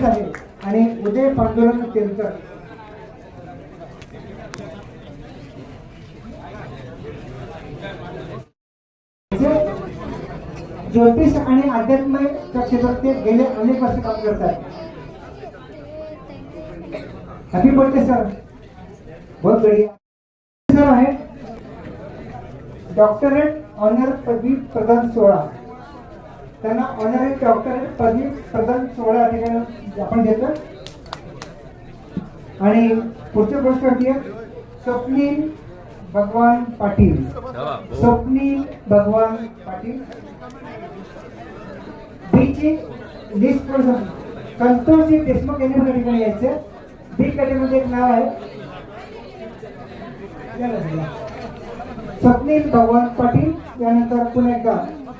झाले आणि उदय पांडुरंग केलकर ज्योतिष आणि अध्यात्माच्या क्षेत्रात ते गेले अनेक वर्ष काम करतात. Happy birthday sir. बहुत बढिया सर आहे. डॉक्टरेट ऑनर पदवी प्रदान सोहळा, त्यांना ऑनरेट डॉक्टरेट पदवी प्रदान सोहळा ठिकाणी आपण घेतलं. आणि पुढची गोष्ट होती स्वप्नील भगवान पाटील. स्वप्नील भगवान पाटील बीची लिस्ट संतोषजी देशमुख यांनी पण ठिकाणी यायचं. बी कॅटेगरीमध्ये एक नाव आहे स्वप्नील भगवान पाटील. त्यानंतर पुन्हा एकदा